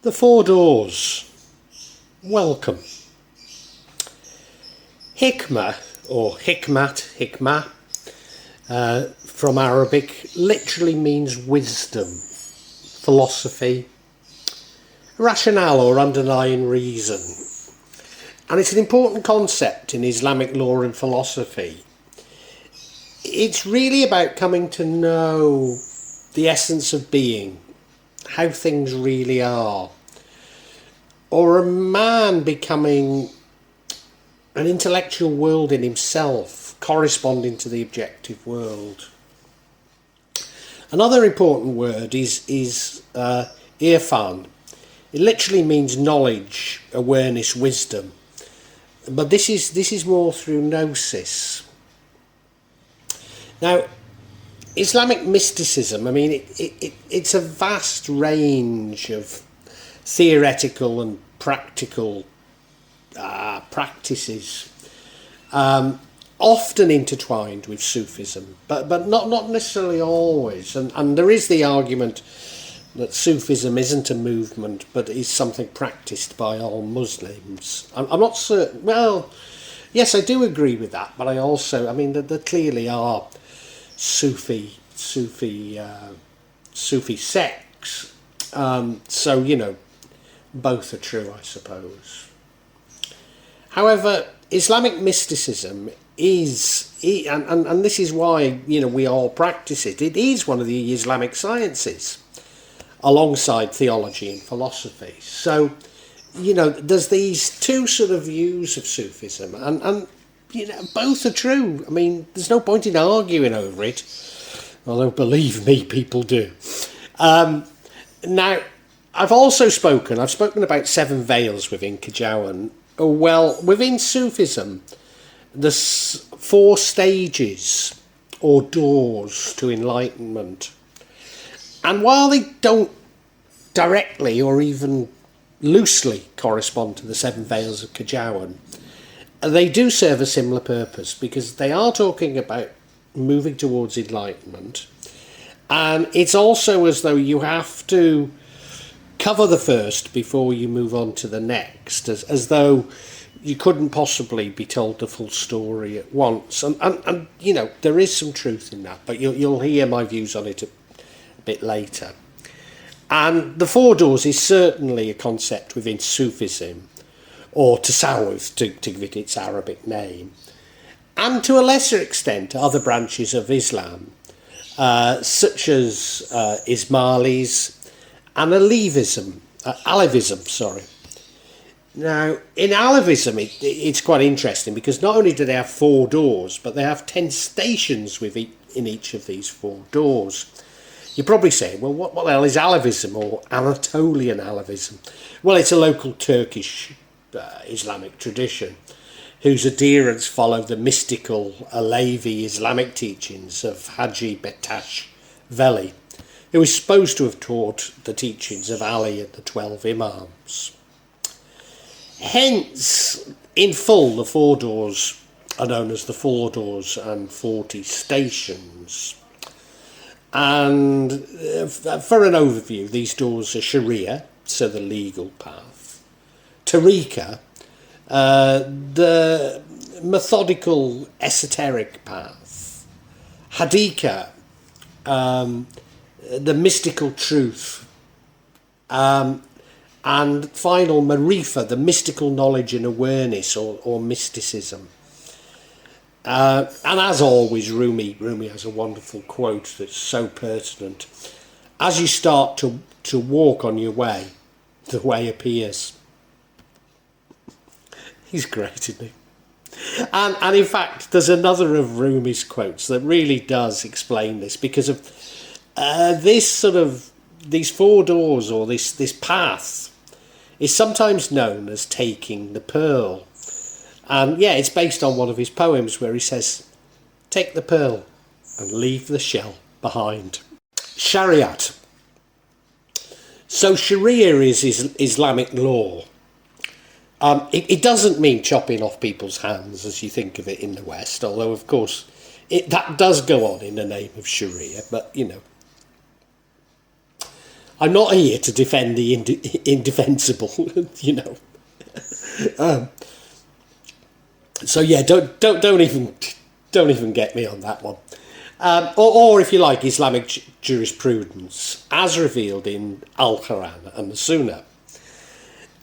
The four doors. Welcome. Hikmah, or hikmah, from Arabic, literally means wisdom, philosophy, rationale or underlying reason. And it's an important concept in Islamic law and philosophy. It's really about coming to know the essence of being, how things really are, or a man becoming an intellectual world in himself, corresponding to the objective world. Another important word is Irfan. It literally means knowledge, awareness, wisdom. But this is more through gnosis. Now, Islamic mysticism, I mean, it's a vast range of theoretical and practical practices, often intertwined with Sufism, but not necessarily always. And there is the argument that Sufism isn't a movement, but is something practiced by all Muslims. I'm not certain. Well, yes, I do agree with that, but I mean, there clearly are Sufi sects. So, you know, both are true, I suppose. However, Islamic mysticism is, and this is why, you know, we all practice it. It is one of the Islamic sciences, alongside theology and philosophy. So, you know, there's these two sort of views of Sufism, and you know, both are true. I mean, there's no point in arguing over it, although believe me, people do. Now, I've spoken about seven veils within Kejawen. Well, within Sufism, there's four stages or doors to enlightenment. And while they don't directly or even loosely correspond to the seven veils of Kejawen, they do serve a similar purpose, because they are talking about moving towards enlightenment. And it's also as though you have to cover the first before you move on to the next, as though you couldn't possibly be told the full story at once. And you know, there is some truth in that, but you'll hear my views on it a bit later. And the four doors is certainly a concept within Sufism, or Tasawwuf, to give it its Arabic name, and to a lesser extent other branches of Islam, such as Ismailism and Alevism. Now, in Alevism, it's quite interesting, because not only do they have four doors, but they have 10 stations in each of these four doors. You're probably saying, well, what the hell is Alevism, or Anatolian Alevism? Well, it's a local Turkish Islamic tradition whose adherents follow the mystical Alevi Islamic teachings of Haji Bektash Veli, who is supposed to have taught the teachings of Ali and the 12 Imams. Hence, in full, the four doors are known as the four doors and 40 stations. And for an overview, these doors are Sharia, so the legal path; Tariqah, the methodical esoteric path; Hakika, the mystical truth; and final, Marafat, the mystical knowledge and awareness, or mysticism. And as always, Rumi has a wonderful quote that's so pertinent. As you start to walk on your way, the way appears. He's great, isn't he? And in fact, there's another of Rumi's quotes that really does explain this, because of these four doors, or this path, is sometimes known as taking the pearl. And yeah, it's based on one of his poems where he says, "Take the pearl and leave the shell behind." Shariat. So Sharia is Islamic law. It doesn't mean chopping off people's hands as you think of it in the West, although of course that does go on in the name of Sharia, but you know. I'm not here to defend the indefensible, you know. So yeah, don't even get me on that one. Or if you like, Islamic jurisprudence as revealed in Al-Quran and the Sunnah.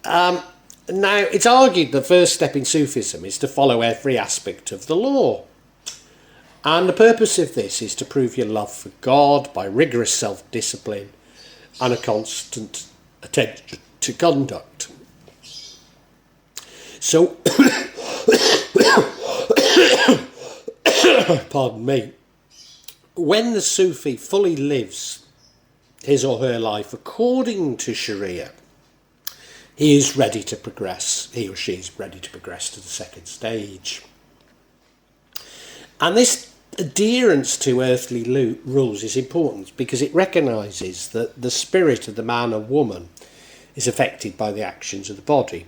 Now, it's argued the first step in Sufism is to follow every aspect of the law. And the purpose of this is to prove your love for God by rigorous self-discipline and a constant attention to conduct. So, pardon me, when the Sufi fully lives his or her life according to Sharia, he is ready to progress, he or she is ready to progress to the second stage. And this adherence to earthly rules is important because it recognises that the spirit of the man or woman is affected by the actions of the body.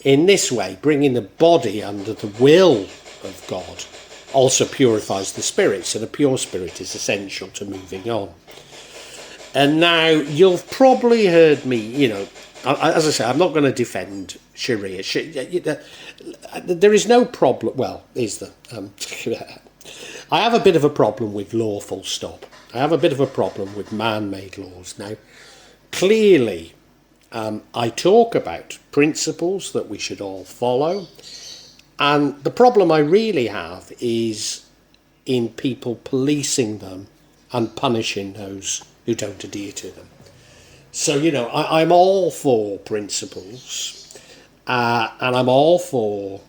In this way, bringing the body under the will of God also purifies the spirit, so the pure spirit is essential to moving on. And now, you've probably heard me, you know, as I say, I'm not going to defend Sharia. There is no problem. Well, is there? I have a bit of a problem with law, full stop. I have a bit of a problem with man-made laws. Now, clearly, I talk about principles that we should all follow. And the problem I really have is in people policing them and punishing those who don't adhere to them. So, you know, I'm all for principles, and I'm all for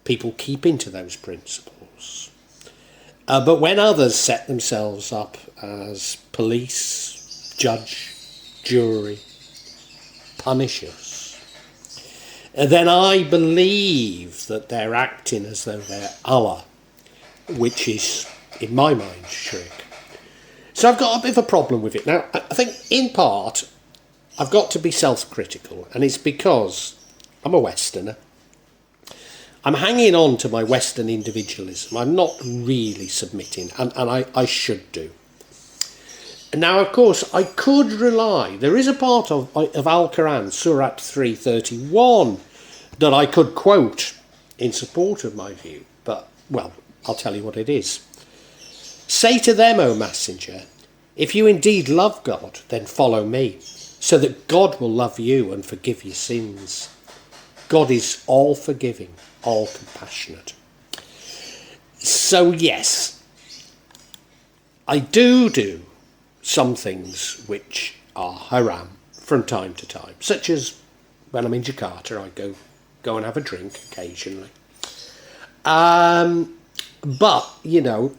people keeping to those principles. But when others set themselves up as police, judge, jury, punishers, then I believe that they're acting as though they're Allah, which is, in my mind, shirk. So I've got a bit of a problem with it. Now, I think, in part, I've got to be self-critical, and it's because I'm a Westerner. I'm hanging on to my Western individualism. I'm not really submitting, and I should do. Now, of course, I could rely. There is a part of Al-Quran, Surah 3:31, that I could quote in support of my view, but, well, I'll tell you what it is. Say to them, O Messenger, if you indeed love God, then follow me, so that God will love you and forgive your sins. God is all forgiving, all compassionate. So yes, I do some things which are haram from time to time, such as when I'm in Jakarta, I go and have a drink occasionally. But, you know,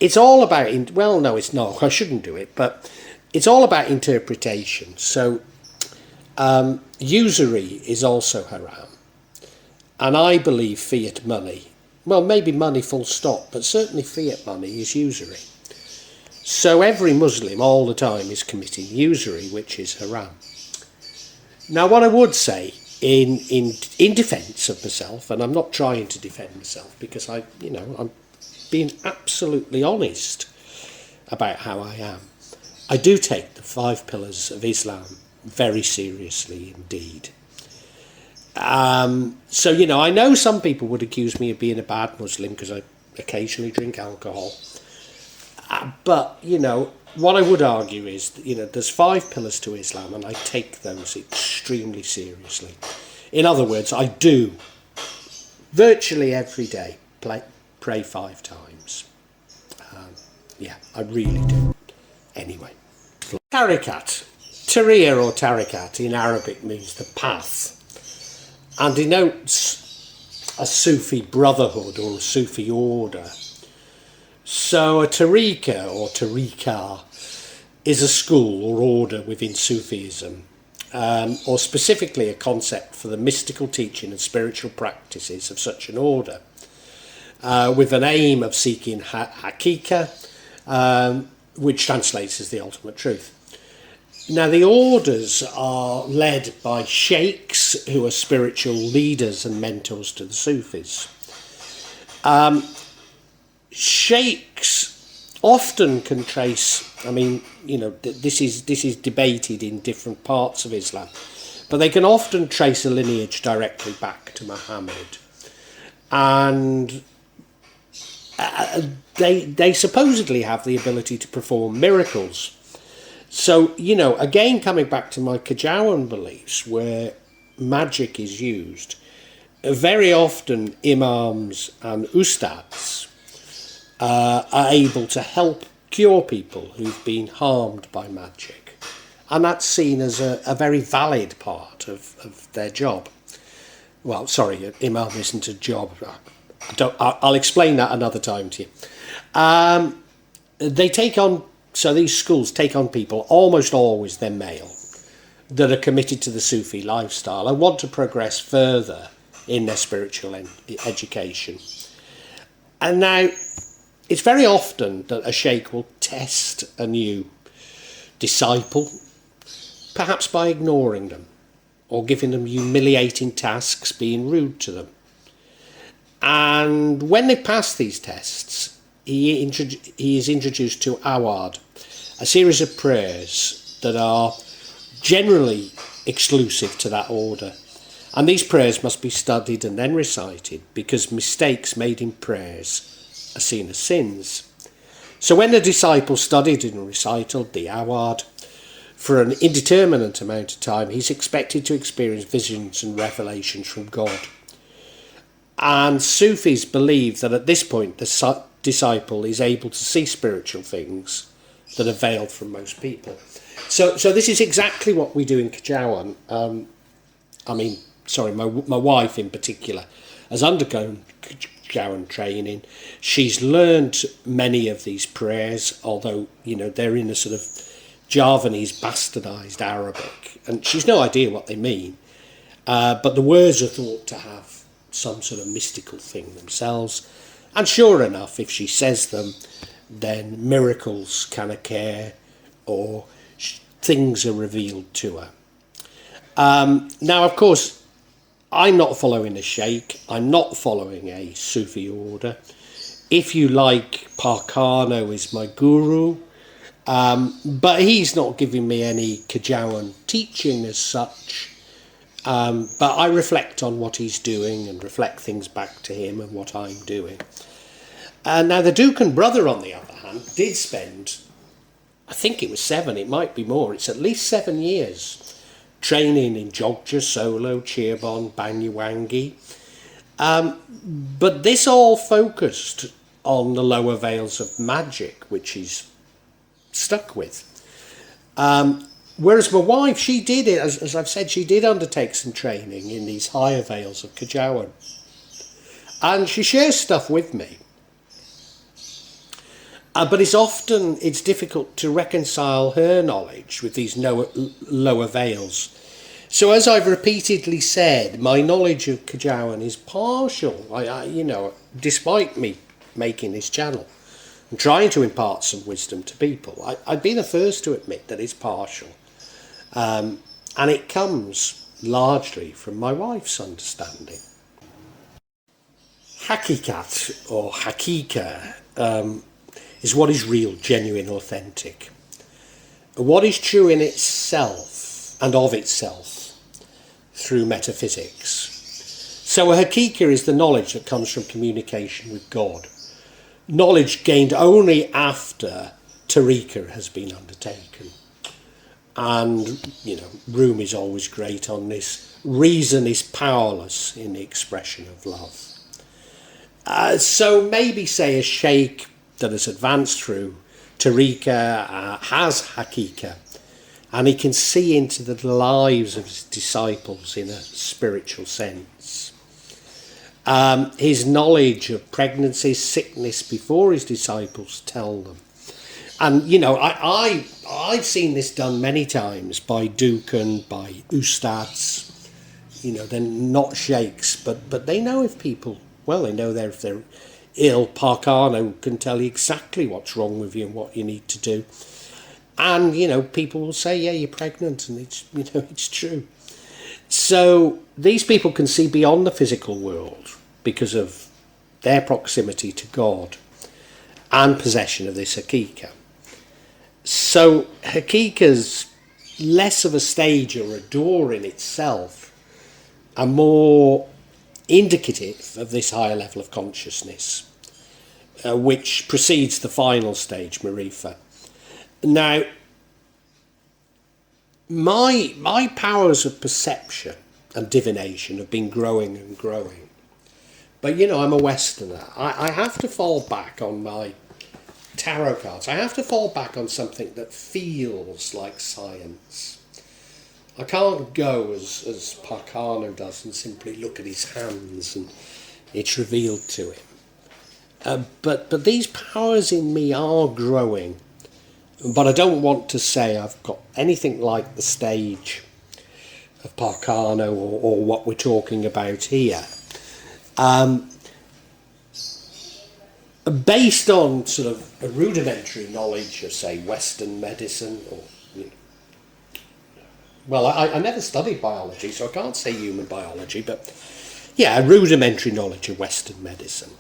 it's all about, well, no, it's not, I shouldn't do it, but it's all about interpretation. So usury is also haram. And I believe fiat money, well, maybe money full stop, but certainly fiat money is usury. So every Muslim all the time is committing usury, which is haram. Now, what I would say in defence of myself, and I'm not trying to defend myself because I'm being absolutely honest about how I am. I do take the 5 pillars of Islam very seriously indeed. So, you know, I know some people would accuse me of being a bad Muslim because I occasionally drink alcohol. But, you know, what I would argue is that, you know, there's 5 pillars to Islam and I take those extremely seriously. In other words, I do virtually every day pray 5 times. Yeah, I really do. Anyway. Tariqah. Tariqah or Tariqah in Arabic means the path and denotes a Sufi brotherhood or a Sufi order. So a Tariqah or Tariqah is a school or order within Sufism, or specifically a concept for the mystical teaching and spiritual practices of such an order, with an aim of seeking Hakika, which translates as the ultimate truth. Now, the orders are led by sheikhs, who are spiritual leaders and mentors to the Sufis. Sheikhs often can trace, I mean, you know, this is debated in different parts of Islam, but they can often trace a lineage directly back to Muhammad. And they supposedly have the ability to perform miracles. So, you know, again, coming back to my Kejawen beliefs, where magic is used, very often imams and ustads are able to help cure people who've been harmed by magic. And that's seen as a very valid part of their job. Well, sorry, imam isn't a job. I'll explain that another time to you. They take on, so these schools take on people, almost always they're male, that are committed to the Sufi lifestyle and want to progress further in their spiritual education. And now, it's very often that a sheikh will test a new disciple, perhaps by ignoring them or giving them humiliating tasks, being rude to them. And when they pass these tests, he is introduced to awad, a series of prayers that are generally exclusive to that order. And these prayers must be studied and then recited, because mistakes made in prayers are seen as sins. So when the disciple studied and recited the awad for an indeterminate amount of time, he's expected to experience visions and revelations from God. And Sufis believe that at this point the disciple is able to see spiritual things that are veiled from most people. So this is exactly what we do in Kejawen. My wife in particular has undergone Kejawen training. She's learned many of these prayers, although, you know, they're in a sort of Javanese bastardised Arabic, and she's no idea what they mean. But the words are thought to have some sort of mystical thing themselves. And sure enough, if she says them, then miracles can occur or things are revealed to her. Now, of course, I'm not following a sheikh. I'm not following a Sufi order. If you like, Parkano is my guru. But he's not giving me any Kejawen teaching as such. But I reflect on what he's doing and reflect things back to him and what I'm doing. Now, the Dukan brother, on the other hand, did spend, I think it was 7, it might be more, it's at least 7 years, training in Jogja, Solo, Chirbon, Banyuwangi. But this all focused on the lower veils of magic, which he's stuck with. Whereas my wife, she did it, as I've said, she did undertake some training in these higher veils of Kejawen. And she shares stuff with me. But it's difficult to reconcile her knowledge with these lower veils. So as I've repeatedly said, my knowledge of Kejawen is partial. Despite me making this channel and trying to impart some wisdom to people, I'd be the first to admit that it's partial. And it comes largely from my wife's understanding. Hakikat, or Hakika, is what is real, genuine, authentic. What is true in itself and of itself through metaphysics. So a Hakika is the knowledge that comes from communication with God. Knowledge gained only after Tariqah has been undertaken. And, Room is always great on this. Reason is powerless in the expression of love. So maybe say a sheikh that has advanced through Tariqah has Hakika, and he can see into the lives of his disciples in a spiritual sense. His knowledge of pregnancy, sickness before his disciples tell them. And, I've seen this done many times by Dukan, by Ustads. They're not sheikhs, but they know if people, they know if they're ill. Parkano can tell you exactly what's wrong with you and what you need to do. And, people will say, yeah, you're pregnant, and it's true. So these people can see beyond the physical world because of their proximity to God. and possession of this Hakika. So Hakika's less of a stage or a door in itself, and more indicative of this higher level of consciousness, which precedes the final stage, Marifa. Now, my powers of perception and divination have been growing and growing. But, you know, I'm a Westerner. I have to fall back on my tarot cards. I have to fall back on something that feels like science. I can't go as Parcano does and simply look at his hands and it's revealed to him. But these powers in me are growing. But I don't want to say I've got anything like the stage of Parcano or what we're talking about here. Based on sort of a rudimentary knowledge of, say, Western medicine, or, you know, well, I never studied biology, so I can't say human biology, but yeah, a rudimentary knowledge of Western medicine.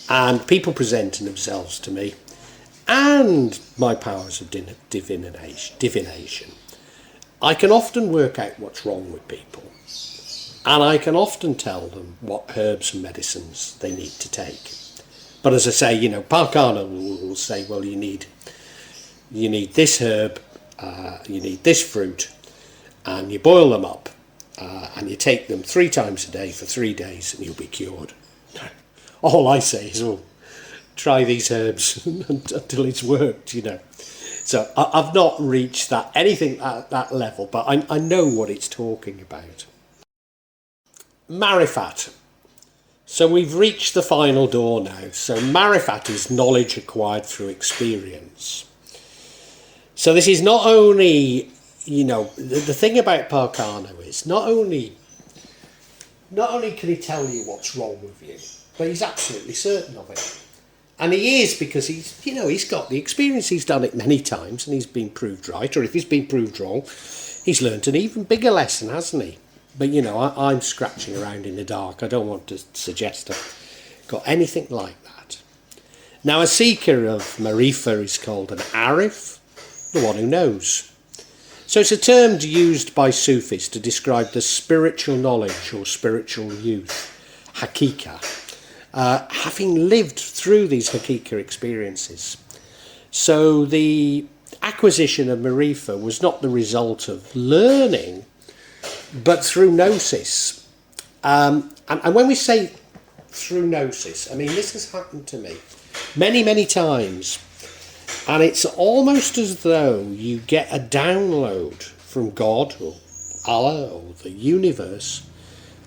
And people presenting themselves to me, and my powers of divination, I can often work out what's wrong with people, and I can often tell them what herbs and medicines they need to take. But as I say, you know, Parcano will say, well, you need this herb, you need this fruit, and you boil them up, and you take them 3 times a day for 3 days, and you'll be cured. All I say is, well, try these herbs until it's worked, you know. So I've not reached anything at that level, but I know what it's talking about. Marafat. So we've reached the final door now. So Marafat is knowledge acquired through experience. So this is not only, you know, the thing about Parcano is not only can he tell you what's wrong with you, but he's absolutely certain of it. And he is, because he's got the experience, he's done it many times and he's been proved right, or if he's been proved wrong, he's learnt an even bigger lesson, hasn't he? But, you know, I'm scratching around in the dark. I don't want to suggest I've got anything like that. Now, a seeker of Marifa is called an Arif, the one who knows. So it's a term used by Sufis to describe the spiritual knowledge or spiritual youth, Hakika, having lived through these Hakika experiences. So the acquisition of Marifa was not the result of learning, but through gnosis. And when we say through gnosis, I mean, this has happened to me many, many times. And it's almost as though you get a download from God or Allah or the universe,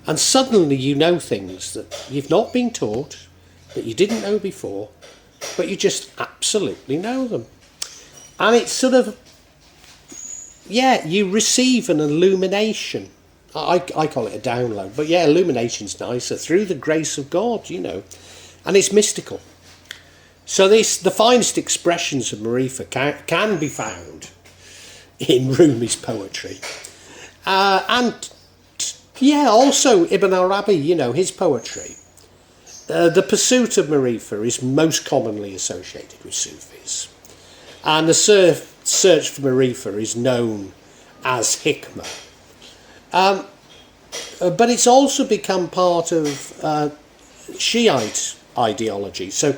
and suddenly you know things that you've not been taught, that you didn't know before, but you just absolutely know them. And it's sort of, yeah, you receive an illumination. I call it a download, but yeah, illumination's nicer, through the grace of God, you know, and it's mystical. So the finest expressions of Marifa can be found in Rumi's poetry. And yeah, also Ibn Arabi, you know, his poetry. The pursuit of Marifa is most commonly associated with Sufis. And the search for Marifa is known as Hikmah. But it's also become part of Shiite ideology. So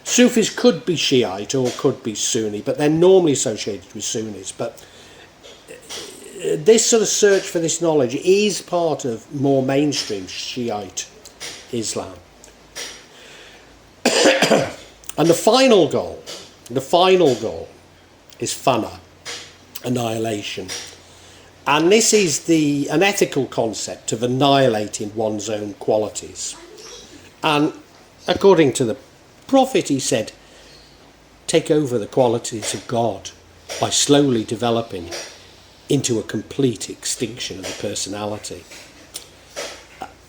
Sufis could be Shiite or could be Sunni, but they're normally associated with Sunnis. But this sort of search for this knowledge is part of more mainstream Shiite Islam. And the final goal is fana, annihilation. And this is an ethical concept of annihilating one's own qualities. And according to the Prophet, he said, take over the qualities of God by slowly developing into a complete extinction of the personality.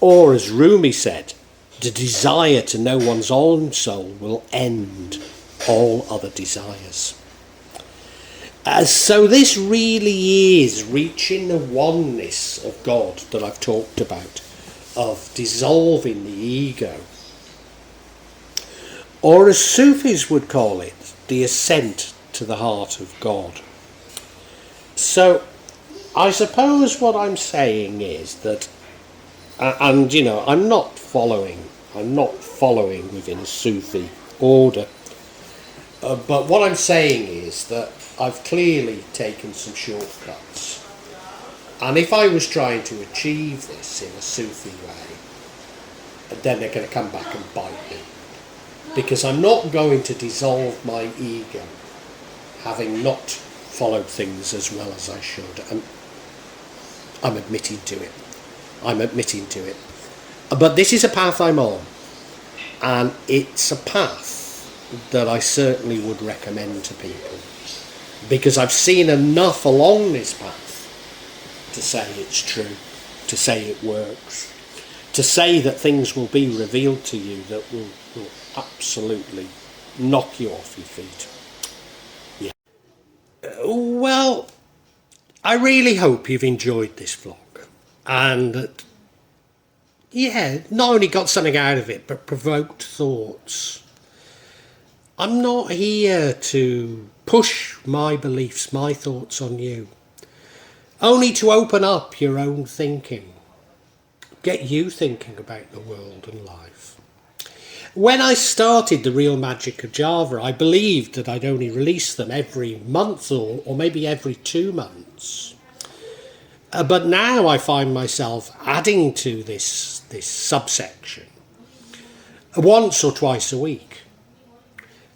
Or as Rumi said, the desire to know one's own soul will end all other desires. So this really is reaching the oneness of God that I've talked about, of dissolving the ego. or as Sufis would call it, the ascent to the heart of God. So I suppose what I'm saying is that, and you know, I'm not following within a Sufi order, but what I'm saying is that I've clearly taken some shortcuts, and if I was trying to achieve this in a Sufi way, then they're going to come back and bite me, because I'm not going to dissolve my ego having not followed things as well as I should, and I'm admitting to it. But this is a path I'm on, and it's a path that I certainly would recommend to people, because I've seen enough along this path to say it's true, to say it works, to say that things will be revealed to you that will absolutely knock you off your feet. Yeah. Well, I really hope you've enjoyed this vlog, and that, yeah, not only got something out of it, but provoked thoughts. I'm not here to push my beliefs, my thoughts on you, only to open up your own thinking, get you thinking about the world and life. When I started The Real Magic of Java, I believed that I'd only release them every month or maybe every 2 months. But now I find myself adding to this subsection once or twice a week.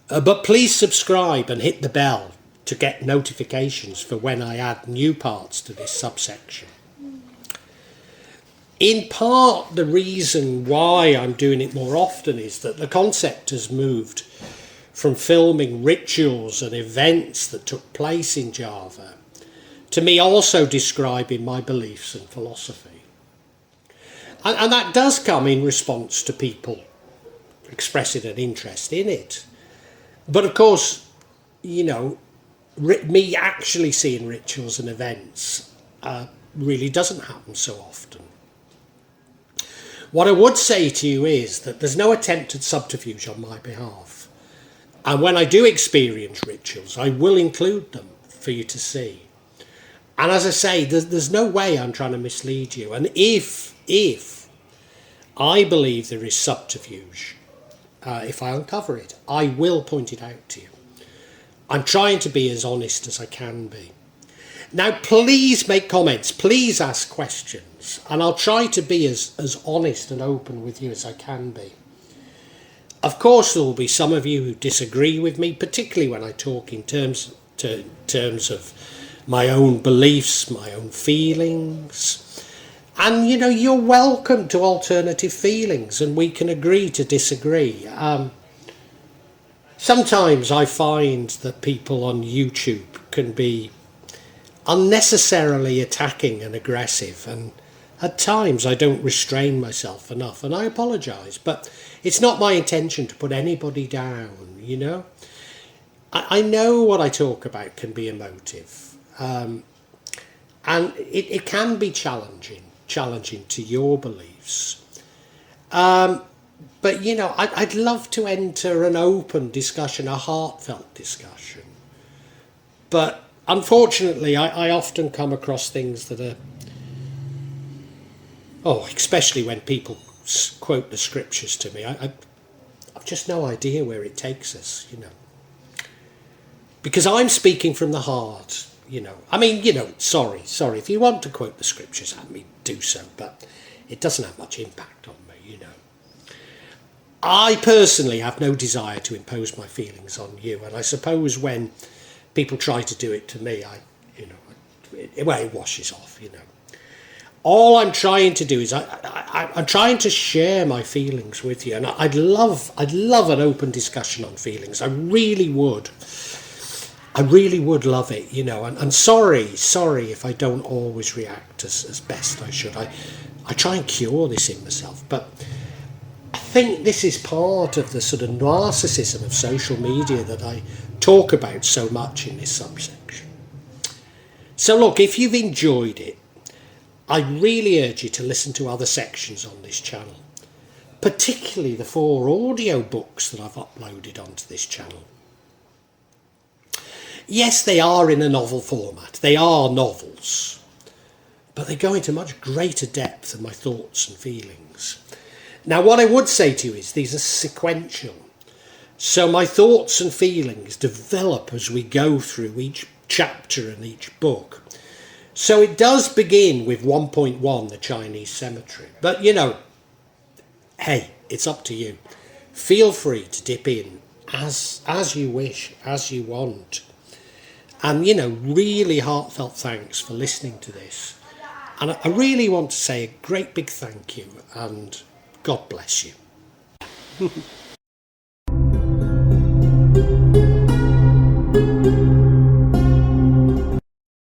But please subscribe and hit the bell to get notifications for when I add new parts to this subsection. In part, the reason why I'm doing it more often is that the concept has moved from filming rituals and events that took place in Java to me also describing my beliefs and philosophy. And that does come in response to people expressing an interest in it. But of course, you know, me actually seeing rituals and events really doesn't happen so often. What I would say to you is that there's no attempt at subterfuge on my behalf. And when I do experience rituals, I will include them for you to see. And as I say, there's no way I'm trying to mislead you. And if I believe there is subterfuge, if I uncover it, I will point it out to you. I'm trying to be as honest as I can be. Now, please make comments, please ask questions, and I'll try to be as honest and open with you as I can be. Of course, there will be some of you who disagree with me, particularly when I talk in terms of my own beliefs, my own feelings. And, you know, you're welcome to alternative feelings, and we can agree to disagree. Sometimes I find that people on YouTube can be unnecessarily attacking and aggressive, and at times I don't restrain myself enough, and I apologise, but it's not my intention to put anybody down, you know. I know what I talk about can be emotive, and it can be challenging to your beliefs. But, you know, I'd love to enter an open discussion, a heartfelt discussion. But unfortunately, I often come across things that are, especially when people quote the scriptures to me, I've just no idea where it takes us, you know. Because I'm speaking from the heart, you know. I mean, you know, sorry, if you want to quote the scriptures at me, do so, but it doesn't have much impact on me, you know. I personally have no desire to impose my feelings on you, and I suppose when people try to do it to me, it washes off, you know. All I'm trying to do is I'm trying to share my feelings with you, and I'd love an open discussion on feelings. I really would love it, you know. And sorry if I don't always react as best I should. I try and cure this in myself, but I think this is part of the sort of narcissism of social media that I talk about so much in this subsection. So look, if you've enjoyed it, I really urge you to listen to other sections on this channel. particularly the 4 audio books that I've uploaded onto this channel. Yes, they are in a novel format. They are novels, but they go into much greater depth than my thoughts and feelings. Now, what I would say to you is these are sequential. So my thoughts and feelings develop as we go through each chapter and each book. So it does begin with 1.1, the Chinese cemetery. But, you know, hey, it's up to you. Feel free to dip in as you wish, as you want. And, you know, really heartfelt thanks for listening to this. And I really want to say a great big thank you, and God bless you.